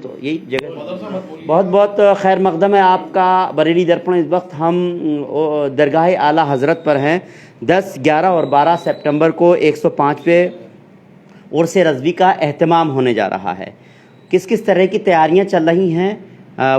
تو یہی جگہ بہت بہت خیر مقدم ہے آپ کا بریلی درپن۔ اس وقت ہم درگاہ اعلیٰ حضرت پر ہیں۔ 10، 11 اور 12 سپٹمبر کو 105ویں عرس رضوی کا اہتمام ہونے جا رہا ہے۔ کس کس طرح کی تیاریاں چل رہی ہیں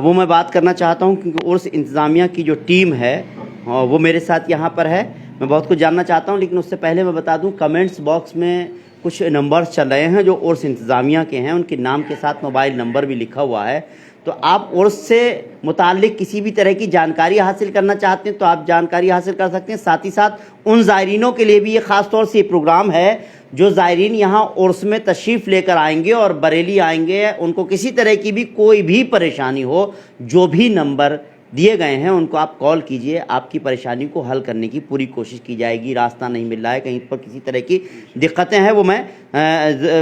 وہ میں بات کرنا چاہتا ہوں، کیونکہ عرس انتظامیہ کی جو ٹیم ہے وہ میرے ساتھ یہاں پر ہے۔ میں بہت کچھ جاننا چاہتا ہوں، لیکن اس سے پہلے میں بتا دوں کمنٹس باکس میں کچھ نمبرز چل رہے ہیں جو عرس انتظامیہ کے ہیں، ان کے نام کے ساتھ موبائل نمبر بھی لکھا ہوا ہے۔ تو آپ عرس سے متعلق کسی بھی طرح کی جانکاری حاصل کرنا چاہتے ہیں تو آپ جانکاری حاصل کر سکتے ہیں۔ ساتھ ہی ساتھ ان زائرینوں کے لیے بھی یہ خاص طور سے یہ پروگرام ہے جو زائرین یہاں عرس میں تشریف لے کر آئیں گے اور بریلی آئیں گے، ان کو کسی طرح کی بھی کوئی بھی پریشانی ہو، جو بھی نمبر دیے گئے ہیں ان کو آپ کال کیجئے، آپ کی پریشانی کو حل کرنے کی پوری کوشش کی جائے گی۔ راستہ نہیں مل رہا ہے، کہیں پر کسی طرح کی دقتیں ہیں،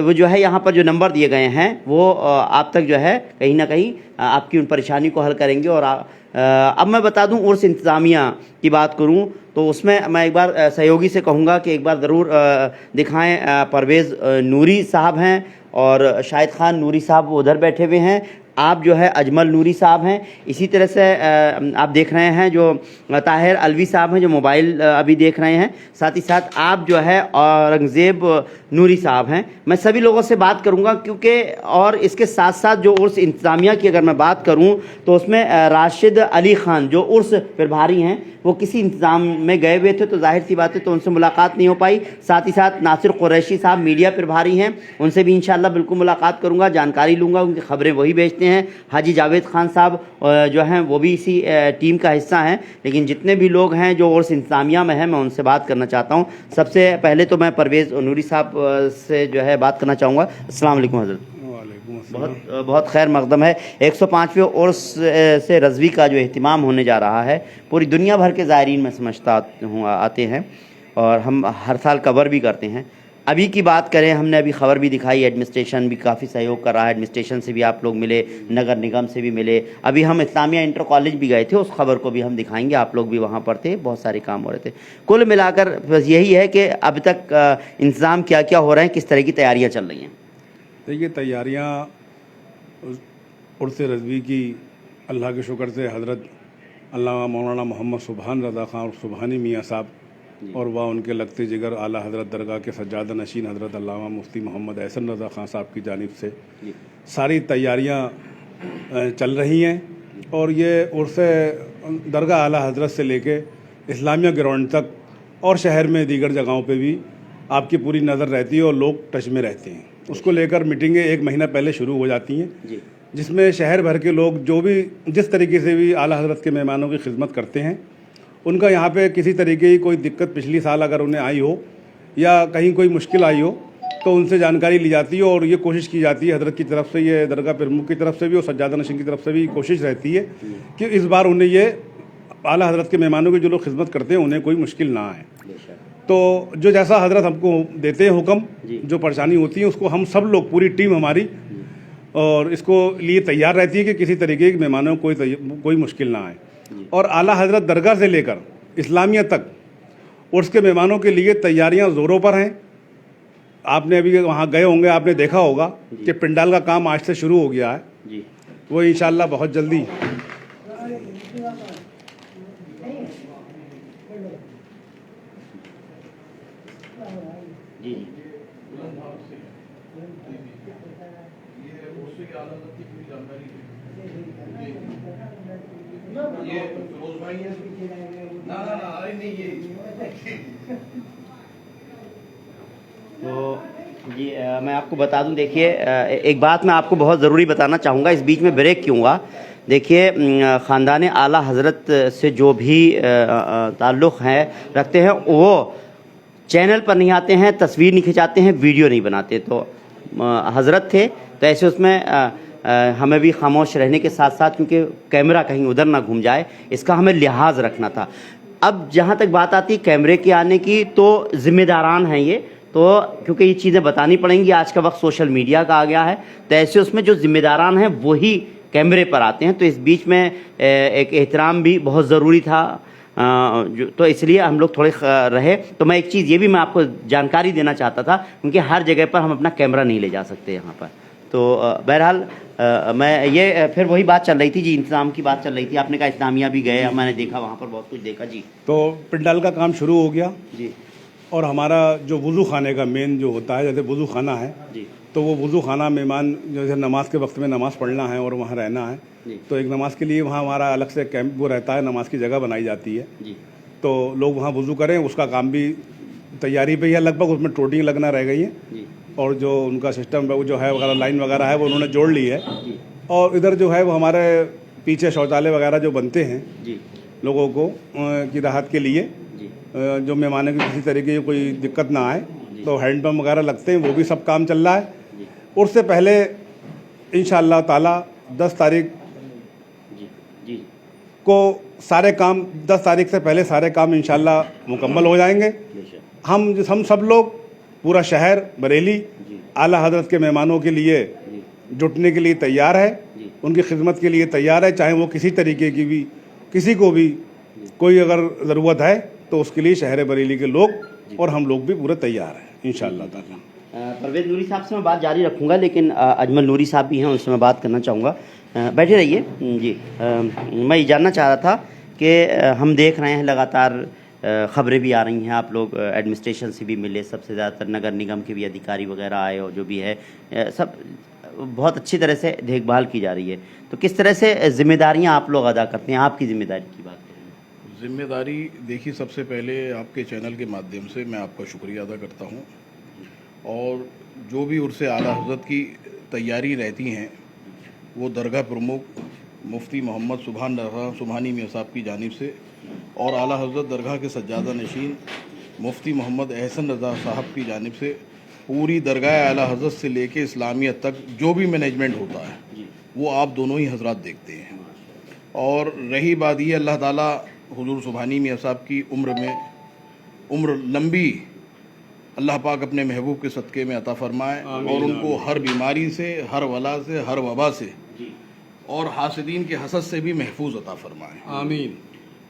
وہ جو ہے یہاں پر جو نمبر دیے گئے ہیں وہ آپ تک جو ہے کہیں نہ کہیں آپ کی ان پریشانی کو حل کریں گے۔ اور اب میں بتا دوں عرس انتظامیہ کی بات کروں تو اس میں ایک بار سہیوگی سے کہوں گا کہ ایک بار ضرور دکھائیں۔ پرویز نوری صاحب ہیں اور شاہد خان نوری صاحب ادھر بیٹھے ہوئے ہیں، آپ جو ہے اجمل نوری صاحب ہیں، اسی طرح سے آپ دیکھ رہے ہیں جو طاہر الوی صاحب ہیں جو موبائل ابھی دیکھ رہے ہیں، ساتھ ہی ساتھ آپ جو ہے اورنگزیب نوری صاحب ہیں۔ میں سبھی لوگوں سے بات کروں گا کیونکہ اور اس کے ساتھ ساتھ جو عرس انتظامیہ کی اگر میں بات کروں تو اس میں راشد علی خان جو عرس پربھاری ہیں وہ کسی انتظام میں گئے ہوئے تھے تو ظاہر سی بات ہے تو ان سے ملاقات نہیں ہو پائی۔ ساتھ ہی ساتھ ناصر قریشی صاحب میڈیا پربھاری ہیں، ان سے بھی انشاءاللہ بالکل ملاقات کروں گا، جانکاری لوں گا، ان کی خبریں وہی بھیجتے ہیں۔ حاجی جاوید خان صاحب جو ہیں وہ بھی اسی ٹیم کا حصہ ہیں، لیکن جتنے بھی لوگ ہیں جو عرس انتظامیہ میں ہیں میں ان سے بات کرنا چاہتا ہوں۔ سب سے پہلے تو میں پرویز نوری صاحب سے جو ہے بات کرنا چاہوں گا۔ السلام علیکم حضرت۔ بہت خیر مقدم ہے۔ 105ویں عرس سے رضوی کا جو اہتمام ہونے جا رہا ہے، پوری دنیا بھر کے زائرین میں سمجھتا ہوں آتے ہیں اور ہم ہر سال کور بھی کرتے ہیں۔ ابھی کی بات کریں، ہم نے ابھی خبر بھی دکھائی، ایڈمنسٹریشن بھی کافی سہیوگ کر رہا ہے، ایڈمنسٹریشن سے بھی آپ لوگ ملے، نگر نگم سے بھی ملے، ابھی ہم اسلامیہ انٹر کالج بھی گئے تھے، اس خبر کو بھی ہم دکھائیں گے، آپ لوگ بھی وہاں پر تھے، بہت سارے کام ہو رہے تھے۔ کل ملا کر بس یہی ہے کہ اب تک انتظام کیا کیا ہو رہے ہیں، کس طرح کی تیاریاں چل رہی ہیں؟ دیکھیے تیاریاں عرس رضوی کی اللہ کے شکر سے حضرت علامہ مولانا محمد سبحان رضا خان سبحانی میاں صاحب اور وہ ان کے لگتے جگر اعلیٰ حضرت درگاہ کے سجادہ نشین حضرت علامہ مفتی محمد احسن رضا خان صاحب کی جانب سے ساری تیاریاں چل رہی ہیں، اور یہ عرس درگاہ اعلیٰ حضرت سے لے کے اسلامیہ گراؤنڈ تک اور شہر میں دیگر جگہوں پہ بھی آپ کی پوری نظر رہتی ہے اور لوگ ٹچ میں رہتے ہیں۔ اس کو لے کر میٹنگیں 1 مہینہ پہلے شروع ہو جاتی ہیں، جس میں شہر بھر کے لوگ جو بھی جس طریقے سے بھی اعلیٰ حضرت کے مہمانوں کی خدمت کرتے ہیں، ان کا یہاں پہ کسی طریقے کی کوئی دقت پچھلی سال اگر انہیں آئی ہو یا کہیں کوئی مشکل آئی ہو تو ان سے جانکاری لی جاتی ہے، اور یہ کوشش کی جاتی ہے حضرت کی طرف سے، یہ درگاہ پرمکھ کی طرف سے بھی اور سجادہ نشین کی طرف سے بھی کوشش رہتی ہے کہ اس بار انہیں یہ اعلیٰ حضرت کے مہمانوں کی جو لوگ خدمت کرتے ہیں انہیں کوئی مشکل نہ آئے۔ تو جو جیسا حضرت ہم کو دیتے ہیں حکم، جو پریشانی ہوتی ہے اس کو ہم سب لوگ پوری ٹیم ہماری اور اس کو لیے تیار رہتی ہے کہ کسی طریقے کے مہمانوں کو کوئی مشکل نہ آئے۔ اور اعلیٰ حضرت درگاہ سے لے کر اسلامیہ تک عرس کے مہمانوں کے لیے تیاریاں زوروں پر ہیں۔ آپ نے ابھی وہاں گئے ہوں گے، آپ نے دیکھا ہوگا کہ پنڈال کا کام آج سے شروع ہو گیا ہے، وہ انشاءاللہ بہت جلدی تو میں آپ کو بتا دوں، دیکھیے ایک بات میں آپ کو بہت ضروری بتانا چاہوں گا، اس بیچ میں بریک کیوں ہوا؟ دیکھیے خاندان اعلیٰ حضرت سے جو بھی تعلق ہے رکھتے ہیں وہ چینل پر نہیں آتے ہیں، تصویر نہیں کھنچاتے ہیں، ویڈیو نہیں بناتے۔ تو حضرت تھے تو ایسے اس میں ہمیں بھی خاموش رہنے کے ساتھ ساتھ، کیونکہ کیمرہ کہیں ادھر نہ گھوم جائے، اس کا ہمیں لحاظ رکھنا تھا۔ اب جہاں تک بات آتی کیمرے کے آنے کی، تو ذمہ داران ہیں یہ، تو کیونکہ یہ چیزیں بتانی پڑیں گی، آج کا وقت سوشل میڈیا کا آ گیا ہے، تو ایسے اس میں جو ذمہ داران ہیں وہی کیمرے پر آتے ہیں، تو اس بیچ میں ایک احترام بھی بہت ضروری تھا، تو اس لیے ہم لوگ تھوڑے رہے۔ تو میں ایک چیز یہ بھی میں آپ کو جانکاری دینا چاہتا تھا، کیونکہ ہر جگہ پر ہم اپنا کیمرہ نہیں لے جا سکتے یہاں پر۔ تو بہرحال میں یہ پھر وہی بات چل رہی تھی جی، انتظام کی بات چل رہی تھی، آپ نے کہا اسلامیہ بھی گئے، میں نے دیکھا وہاں پر بہت کچھ دیکھا جی. تو پنڈال کا کام شروع ہو گیا جی اور ہمارا جو وضو خانے کا مین جو ہوتا ہے، جیسے وضو خانہ ہے جی تو وہ وضو خانہ مہمان جیسے نماز کے وقت میں نماز پڑھنا ہے اور وہاں رہنا ہے، جی تو ایک نماز کے لیے وہاں ہمارا الگ سے کیمپ وہ رہتا ہے، نماز کی جگہ بنائی جاتی ہے، جی تو لوگ وہاں وضو کریں، اس کا کام بھی تیاری پہ ہی ہے، لگ بھگ اس میں ٹوٹنگ لگنا رہ گئی ہے، جی اور جو ان کا سسٹم جو ہے وغیرہ لائن وغیرہ ہے وہ انہوں نے جوڑ لی ہے، جی اور ادھر جو ہے وہ ہمارے پیچھے شوچالے وغیرہ جو بنتے ہیں جی لوگوں کو کی راحت کے لیے، جی جو مہمانوں کی کسی طریقے کی کوئی دقت نہ آئے، تو ہینڈ پمپ وغیرہ لگتے ہیں، وہ بھی سب کام چل رہا ہے. جی اس سے پہلے انشاءاللہ تعالی 10 تاریخ جی جی کو سارے کام 10 تاریخ سے پہلے سارے کام انشاءاللہ مکمل ہو جائیں گے. بے شک. ہم سب لوگ پورا شہر بریلی جی اعلیٰ حضرت کے مہمانوں کے لیے جی جٹنے کے لیے تیار ہے، جی ان کی خدمت کے لیے تیار ہے، چاہے وہ کسی طریقے کی بھی کسی کو بھی کوئی اگر ضرورت ہے تو اس کے لیے شہر بریلی کے لوگ اور ہم لوگ بھی پورے تیار ہیں انشاءاللہ تعالی. پرویز نوری صاحب سے میں بات جاری رکھوں گا، لیکن اجمل نوری صاحب بھی ہیں، ان سے میں بات کرنا چاہوں گا. بیٹھے رہیے جی. میں یہ جاننا چاہ رہا تھا کہ ہم دیکھ رہے ہیں لگاتار خبریں بھی آ رہی ہیں، آپ لوگ ایڈمنسٹریشن سے بھی ملے، سب سے زیادہ تر نگر نگم کے بھی ادھیکاری وغیرہ آئے، اور جو بھی ہے سب بہت اچھی طرح سے دیکھ بھال کی جا رہی ہے. تو کس طرح سے ذمہ داریاں آپ لوگ ادا کرتے ہیں؟ آپ کی ذمہ داری کی بات کریں. ذمہ داری دیکھیے، سب سے پہلے آپ کے چینل کے مادھیم سے میں آپ کا شکریہ ادا کرتا ہوں، اور جو بھی عرص اعلیٰ حضرت کی تیاری رہتی ہیں وہ درگاہ پرمکھ مفتی محمد سبحان رضا سبحانی میاں صاحب کی جانب سے، اور اعلیٰ حضرت درگاہ کے سجادہ نشین مفتی محمد احسن رضا صاحب کی جانب سے پوری درگاہ اعلیٰ حضرت سے لے کے اسلامیہ تک جو بھی مینجمنٹ ہوتا ہے وہ آپ دونوں ہی حضرات دیکھتے ہیں. اور رہی بات یہ، اللہ تعالیٰ حضور سبحانی میاں صاحب کی عمر لمبی اللہ پاک اپنے محبوب کے صدقے میں عطا فرمائے، اور ان کو ہر بیماری سے، ہر ولا سے، ہر وبا سے اور حاسدین کے حسد سے بھی محفوظ عطا فرمائے. آمین.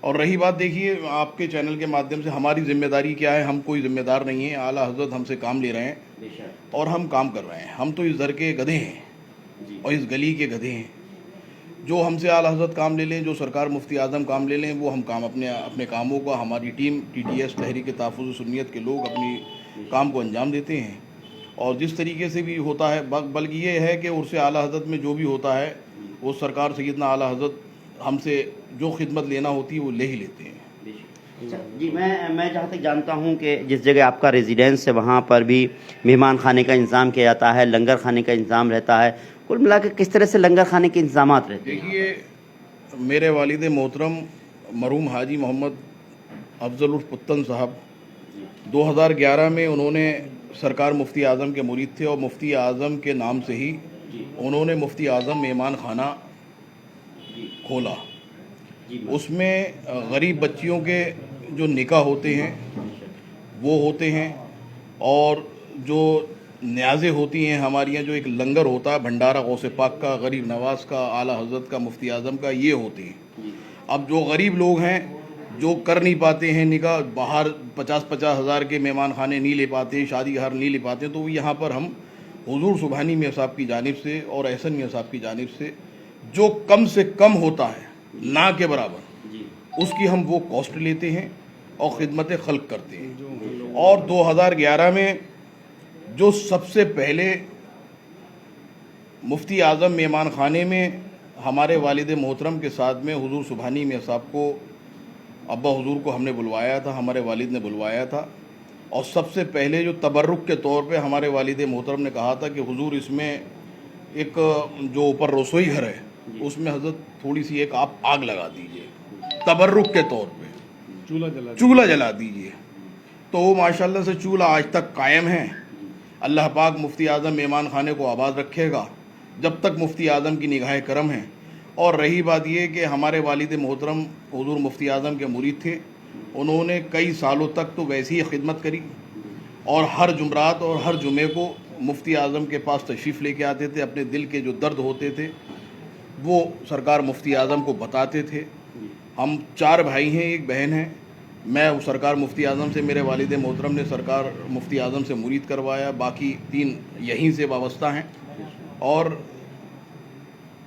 اور رہی بات، دیکھیے آپ کے چینل کے مادھیم سے ہماری ذمہ داری کیا ہے؟ ہم کوئی ذمہ دار نہیں ہیں، اعلیٰ حضرت ہم سے کام لے رہے ہیں اور ہم کام کر رہے ہیں. ہم تو اس در کے گدھے ہیں اور اس گلی کے گدھے ہیں. جو ہم سے اعلیٰ حضرت کام لے لیں، جو سرکار مفتی اعظم کام لے لیں، وہ ہم کام اپنے کاموں کا، ہماری ٹیم TTS تحریک تحفظ سنیت کے لوگ اپنی کام کو انجام دیتے ہیں. اور جس طریقے سے بھی ہوتا ہے، بلکہ یہ ہے کہ عرص اعلیٰ حضرت میں جو بھی ہوتا ہے وہ سرکار سیدنا اعلیٰ حضرت ہم سے جو خدمت لینا ہوتی ہے وہ لے ہی لیتے ہیں. جی میں جہاں تک جانتا ہوں کہ جس جگہ آپ کا ریزیڈینس ہے وہاں پر بھی مہمان خانے کا انتظام کیا جاتا ہے، لنگر خانے کا انتظام رہتا ہے. کل ملا کے کس طرح سے لنگر خانے کے انتظامات رہتے ہیں؟ دیکھیے، میرے والد محترم مرحوم حاجی محمد افضل الرف پتن صاحب 2011 میں انہوں نے سرکار مفتی اعظم کے مرید تھے، اور مفتی اعظم کے نام سے ہی انہوں نے مفتی اعظم مہمان خانہ کھولا. اس میں غریب بچیوں کے جو نکاح ہوتے ہیں وہ ہوتے ہیں، اور جو نیازیں ہوتی ہیں ہمارے یہاں، جو ایک لنگر ہوتا ہے بھنڈارہ غوث پاک کا، غریب نواز کا، اعلیٰ حضرت کا، مفتی اعظم کا، یہ ہوتے ہیں. اب جو غریب لوگ ہیں جو کر نہیں پاتے ہیں نکاح، باہر 50-50 ہزار کے مہمان خانے نہیں لے پاتے، شادی گھر نہیں لے پاتے، تو یہاں پر ہم حضور سبحانی میاں صاحب کی جانب سے اور احسن میاں صاحب کی جانب سے جو کم سے کم ہوتا ہے نہ کے برابر، اس کی ہم وہ کاسٹ لیتے ہیں اور خدمت خلق کرتے ہیں. اور 2011 میں جو سب سے پہلے مفتی اعظم مہمان خانے میں ہمارے والد محترم کے ساتھ میں حضور سبحانی میاں صاحب کو، ابا حضور کو ہم نے بلوایا تھا، ہمارے والد نے بلوایا تھا. اور سب سے پہلے جو تبرک کے طور پہ ہمارے والد محترم نے کہا تھا کہ حضور اس میں ایک جو اوپر رسوئی گھر ہے اس میں حضرت تھوڑی سی ایک آپ آگ لگا دیجئے، تبرک کے طور پہ چولہا جلا دیجئے. تو وہ ماشاءاللہ سے چولہا آج تک قائم ہے. اللہ پاک مفتی اعظم مہمان خانے کو آباد رکھے گا جب تک مفتی اعظم کی نگاہ کرم ہے. اور رہی بات یہ کہ ہمارے والد محترم حضور مفتی اعظم کے مرید تھے، انہوں نے کئی سالوں تک تو ویسی ہی خدمت کری، اور ہر جمعرات اور ہر جمعے کو مفتی اعظم کے پاس تشریف لے کے آتے تھے، اپنے دل کے جو درد ہوتے تھے وہ سرکار مفتی اعظم کو بتاتے تھے. ہم 4 بھائی ہیں، 1 بہن ہے. میں سرکار مفتی اعظم سے، میرے والد محترم نے سرکار مفتی اعظم سے مرید کروایا، باقی 3 یہیں سے وابستہ ہیں. اور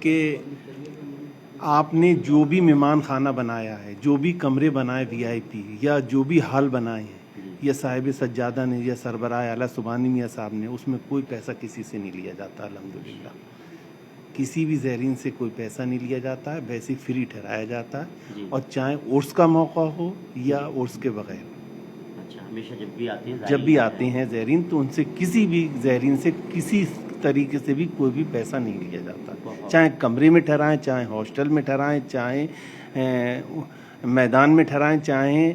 کہ آپ نے جو بھی مہمان خانہ بنایا ہے, جو بھی کمرے بنائے VIP, یا جو بھی ہال بنائے ہیں, یا صاحب سجادہ نے یا سربراہ اعلیٰ سبحانی میاں صاحب نے, اس میں کوئی پیسہ کسی سے نہیں لیا جاتا. الحمدللہ کسی بھی زائرین سے کوئی پیسہ نہیں لیا جاتا ہے, ویسے فری ٹھہرایا جاتا ہے. اور چاہے عرس کا موقع ہو یا عرس کے بغیر, ہمیشہ جب بھی آتے ہیں زائرین تو ان سے کسی بھی زائرین سے کسی طریقے سے بھی کوئی بھی پیسہ نہیں لیا جاتا. چاہے کمرے میں ٹھہرائیں, چاہے ہاسٹل میں ٹھہرائیں, چاہے میدان میں ٹھہرائیں, چاہے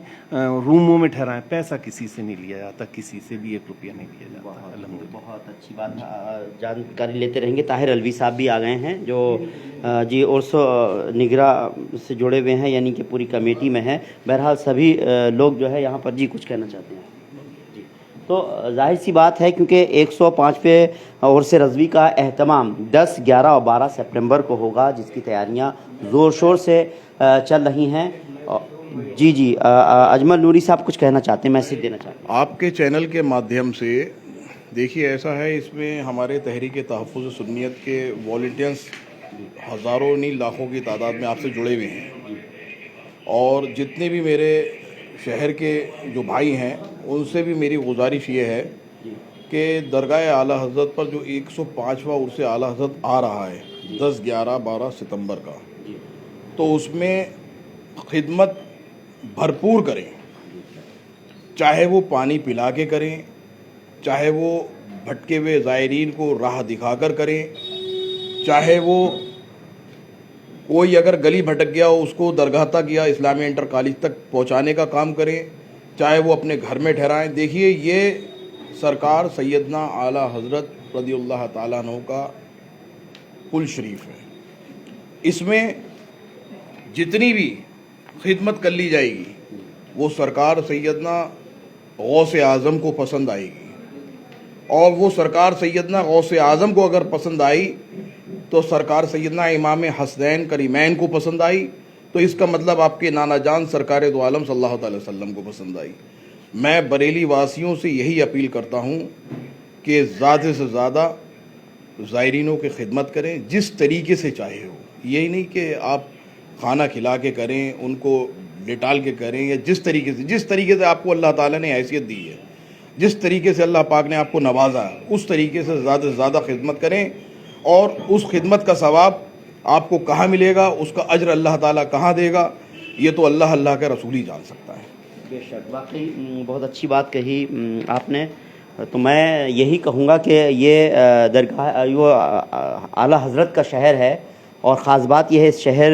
روموں میں ٹھہرائیں, پیسہ کسی سے نہیں لیا جاتا, کسی سے بھی 1 روپیہ نہیں لیا جاتا. الحمدللہ بہت اچھی بات, جانکاری لیتے رہیں گے. طاہر الوی صاحب بھی آ گئے ہیں جو جی عرس نگراں سے جڑے ہوئے ہیں, یعنی کہ پوری کمیٹی میں ہیں. بہرحال سبھی لوگ جو ہے یہاں پر جی کچھ کہنا چاہتے ہیں. تو ظاہر سی بات ہے کیونکہ 105ویں عرس رضوی کا اہتمام 10, 11 اور 12 سپٹمبر کو ہوگا, جس کی تیاریاں زور شور سے چل رہی ہیں. جی اجمل نوری صاحب کچھ کہنا چاہتے ہیں, میسج دینا چاہتے ہیں. آپ کے چینل کے مادھیم سے دیکھیے, ایسا ہے اس میں ہمارے تحریک تحفظ سنیت کے والنٹیئرس ہزاروں نہیں لاکھوں کی تعداد میں آپ سے جڑے ہوئے ہیں. اور جتنے بھی میرے شہر کے جو بھائی ہیں ان سے بھی میری گزارش یہ ہے کہ درگاہ اعلیٰ حضرت پر جو 105واں عرس اعلیٰ حضرت آ رہا ہے 10, 11, 12 ستمبر کا, تو اس میں خدمت بھرپور کریں. چاہے وہ پانی پلا کے کریں, چاہے وہ بھٹکے ہوئے زائرین کو راہ دکھا کر کریں, چاہے وہ کوئی اگر گلی بھٹک گیا اس کو درگاہ تک یا اسلامیہ انٹر کالج تک پہنچانے کا کام کریں, چاہے وہ اپنے گھر میں ٹھہرائیں. دیکھیے یہ سرکار سیدنا اعلیٰ حضرت رضی اللہ تعالیٰ عنہ کا کل شریف ہے. اس میں جتنی بھی خدمت کر لی جائے گی وہ سرکار سیدنا غوث اعظم کو پسند آئے گی, اور وہ سرکار سیدنا غوث اعظم کو اگر پسند آئی تو سرکار سیدنا امام حسنین کریمین کو پسند آئی, تو اس کا مطلب آپ کے نانا جان سرکار دو عالم صلی اللہ تعالی وسلم کو پسند آئی. میں بریلی واسیوں سے یہی اپیل کرتا ہوں کہ زیادہ سے زیادہ زائرینوں کی خدمت کریں, جس طریقے سے چاہے ہو. یہی نہیں کہ آپ کھانا کھلا کے کریں, ان کو لٹال کے کریں, یا جس طریقے سے آپ کو اللہ تعالیٰ نے حیثیت دی ہے, جس طریقے سے اللہ پاک نے آپ کو نوازا ہے, اس طریقے سے زیادہ خدمت کریں. اور اس خدمت کا ثواب آپ کو کہاں ملے گا, اس کا اجر اللہ تعالیٰ کہاں دے گا, یہ تو اللہ کے رسول ہی جان سکتا ہے. بے شک, واقعی بہت اچھی بات کہی آپ نے. تو میں یہی کہوں گا کہ یہ درگاہ وہ اعلیٰ حضرت کا شہر ہے, اور خاص بات یہ ہے اس شہر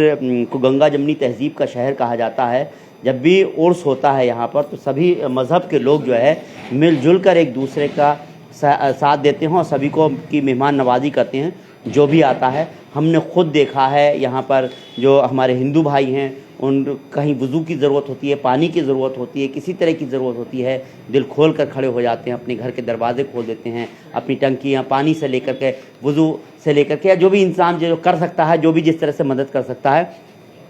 کو گنگا جمنی تہذیب کا شہر کہا جاتا ہے. جب بھی عرس ہوتا ہے یہاں پر تو سبھی مذہب کے لوگ جو ہے مل جل کر ایک دوسرے کا ساتھ دیتے ہیں اور سبھی کو کی مہمان نوازی کرتے ہیں جو بھی آتا ہے. ہم نے خود دیکھا ہے یہاں پر جو ہمارے ہندو بھائی ہیں, ان کہیں وضو کی ضرورت ہوتی ہے, پانی کی ضرورت ہوتی ہے, کسی طرح کی ضرورت ہوتی ہے, دل کھول کر کھڑے ہو جاتے ہیں, اپنے گھر کے دروازے کھول دیتے ہیں, اپنی ٹنکیاں پانی سے لے کر کے, وضو سے لے کر کے, یا جو بھی انسان جو کر سکتا ہے, جو بھی جس طرح سے مدد کر سکتا ہے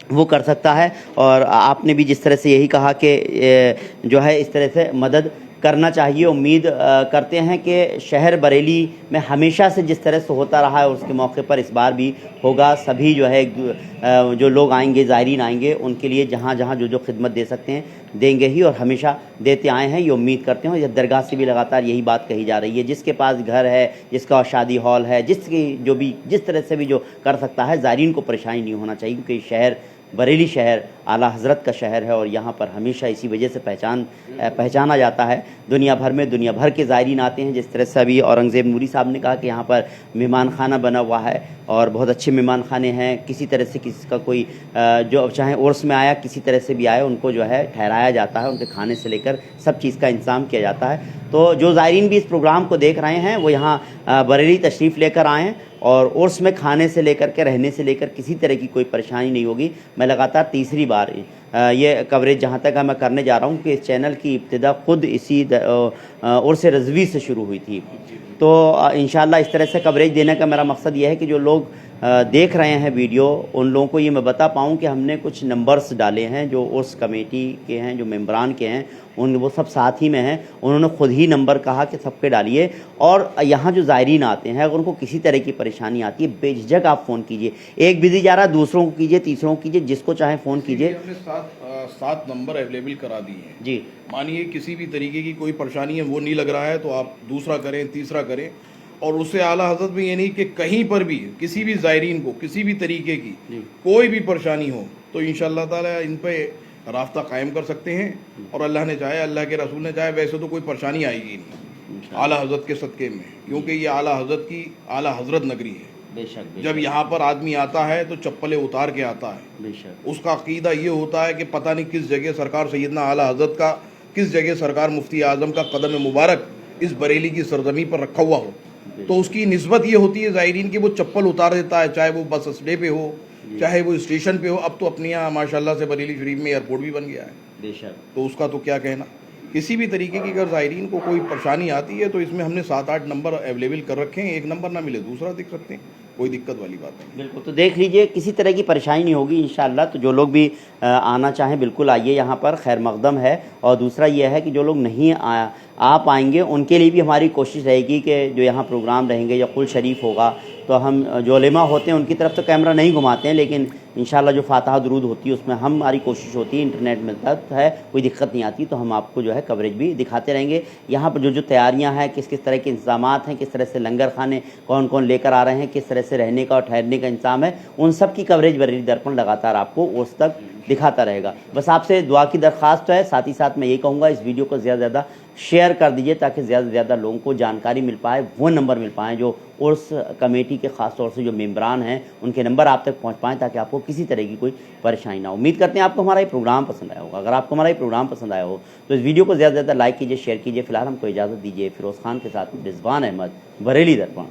وہ کر سکتا ہے. اور آپ نے بھی جس طرح سے یہی کہا کہ جو ہے اس طرح سے مدد کرنا چاہیے. امید کرتے ہیں کہ شہر بریلی میں ہمیشہ سے جس طرح سے ہوتا رہا ہے اس کے موقع پر اس بار بھی ہوگا. سبھی جو ہے جو لوگ آئیں گے, زائرین آئیں گے, ان کے لیے جہاں جہاں جو خدمت دے سکتے ہیں دیں گے ہی, اور ہمیشہ دیتے آئے ہیں, یہ امید کرتے ہیں. اور درگاہ سے بھی لگاتار یہی بات کہی جا رہی ہے, جس کے پاس گھر ہے, جس کا شادی ہال ہے, جس طرح سے بھی جو کر سکتا ہے, زائرین کو پریشانی نہیں ہونا چاہیے, کیونکہ یہ شہر بریلی شہر اعلیٰ حضرت کا شہر ہے, اور یہاں پر ہمیشہ اسی وجہ سے پہچانا جاتا ہے. دنیا بھر کے زائرین آتے ہیں. جس طرح سے ابھی اورنگزیب نوری صاحب نے کہا کہ یہاں پر مہمان خانہ بنا ہوا ہے, اور بہت اچھے مہمان خانے ہیں. کسی طرح سے کسی کا کوئی جو چاہے عرس میں آیا, کسی طرح سے بھی آئے, ان کو جو ہے ٹھہرایا جاتا ہے, ان کے کھانے سے لے کر سب چیز کا انتظام کیا جاتا ہے. تو جو زائرین بھی اس پروگرام کو دیکھ رہے ہیں وہ یہاں بریلی تشریف لے کر آئیں, اور عرس میں کھانے سے لے کر کے رہنے سے لے کر کسی طرح کی کوئی پریشانی نہیں ہوگی. میں لگاتار تیسری بار یہ کوریج جہاں تک میں کرنے جا رہا ہوں کہ اس چینل کی ابتدا خود اسی عرس رضوی سے شروع ہوئی تھی. تو انشاءاللہ اس طرح سے کوریج دینے کا میرا مقصد یہ ہے کہ جو لوگ دیکھ رہے ہیں ویڈیو ان لوگوں کو یہ میں بتا پاؤں کہ ہم نے کچھ نمبرز ڈالے ہیں جو اس کمیٹی کے ہیں جو ممبران کے ہیں وہ سب ساتھ ہی میں ہیں. انہوں نے خود ہی نمبر کہا کہ سب کے ڈالیے, اور یہاں جو زائرین آتے ہیں اگر ان کو کسی طرح کی پریشانی آتی ہے بے جھجک آپ فون کیجئے. ایک بزی جا رہا ہے دوسروں کو کیجئے, تیسروں کو کیجئے, جس کو چاہیں فون کیجئے. ہم نے 7 نمبر اویلیبل کرا دیے ہیں. جی مانیے کسی بھی طریقے کی کوئی پریشانی ہے وہ نہیں لگ رہا ہے تو آپ دوسرا کریں, تیسرا کریں. اور اس سے اعلیٰ حضرت بھی یہ نہیں کہ کہیں پر بھی کسی بھی زائرین کو کسی بھی طریقے کی کوئی بھی پریشانی ہو تو انشاءاللہ تعالی ان پہ رابطہ قائم کر سکتے ہیں. اور اللہ نے چاہے, اللہ کے رسول نے چاہے, ویسے تو کوئی پریشانی آئے گی نہیں اعلیٰ حضرت کے صدقے میں, کیونکہ یہ اعلیٰ حضرت کی اعلیٰ حضرت نگری ہے. بے شک. جب یہاں پر آدمی آتا ہے تو چپلیں اتار کے آتا ہے. بے شک. اس کا عقیدہ یہ ہوتا ہے کہ پتہ نہیں کس جگہ سرکار سیدنا اعلیٰ حضرت کا, کس جگہ سرکار مفتی اعظم کا قدم مبارک اس بریلی کی سرزمین پر رکھا ہوا ہو. تو اس کی نسبت یہ ہوتی ہے زائرین کی وہ چپل اتار دیتا ہے, چاہے وہ بس اڈے پہ ہو چاہے وہ اسٹیشن پہ ہو. اب تو اپنے یہاں ماشاءاللہ سے بریلی شریف میں ایئرپورٹ بھی بن گیا ہے. بے شک. تو اس کا تو کیا کہنا. کسی بھی طریقے کی اگر زائرین کو کوئی پریشانی آتی ہے تو اس میں ہم نے 7-8 نمبر اویلیبل کر رکھے ہیں. ایک نمبر نہ ملے دوسرا دیکھ سکتے ہیں, کوئی دقت والی بات نہیں. بالکل. تو دیکھ لیجئے کسی طرح کی پریشانی نہیں ہوگی انشاءاللہ. تو جو لوگ بھی آنا چاہیں بالکل آئیے, یہاں پر خیر مقدم ہے. اور دوسرا یہ ہے کہ جو لوگ نہیں آ پائیں گے ان کے لیے بھی ہماری کوشش رہے گی کہ جو یہاں پروگرام رہیں گے یا قل شریف ہوگا تو ہم جو علماء ہوتے ہیں ان کی طرف تو کیمرہ نہیں گھماتے ہیں, لیکن انشاءاللہ جو فاتحہ درود ہوتی ہے اس میں ہماری کوشش ہوتی ہے, انٹرنیٹ ملتا ہے, کوئی دقت نہیں آتی, تو ہم آپ کو جو ہے کوریج بھی دکھاتے رہیں گے. یہاں پر جو تیاریاں ہیں, کس کس طرح کے انتظامات ہیں, کس طرح سے لنگر خانے کون کون لے کر آ رہے ہیں, کس طرح سے رہنے کا اور ٹھہرنے کا انتظام ہے, ان سب کی کوریج بریلی درپن لگاتار آپ کو اس تک دکھاتا رہے گا. بس آپ سے دعا کی درخواست ہے. ساتھ ہی ساتھ میں یہ کہوں گا اس ویڈیو کو زیادہ سے زیادہ شیئر کر دیجئے تاکہ زیادہ سے زیادہ لوگوں کو جانکاری مل پائے, وہ نمبر مل پائیں جو اس کمیٹی کے خاص طور سے جو ممبران ہیں ان کے نمبر آپ تک پہنچ پائیں تاکہ آپ کو کسی طرح کی کوئی پریشانی نہ ہو. امید کرتے ہیں آپ کو ہمارا یہ پروگرام پسند آیا ہوگا. اگر آپ کو ہمارا یہ پروگرام پسند آیا ہو تو اس ویڈیو کو زیادہ سے زیادہ لائک کیجئے, شیئر کیجئے. فی الحال ہم کو اجازت دیجئے. فیروز خان کے ساتھ رضوان احمد, بریلی درپن.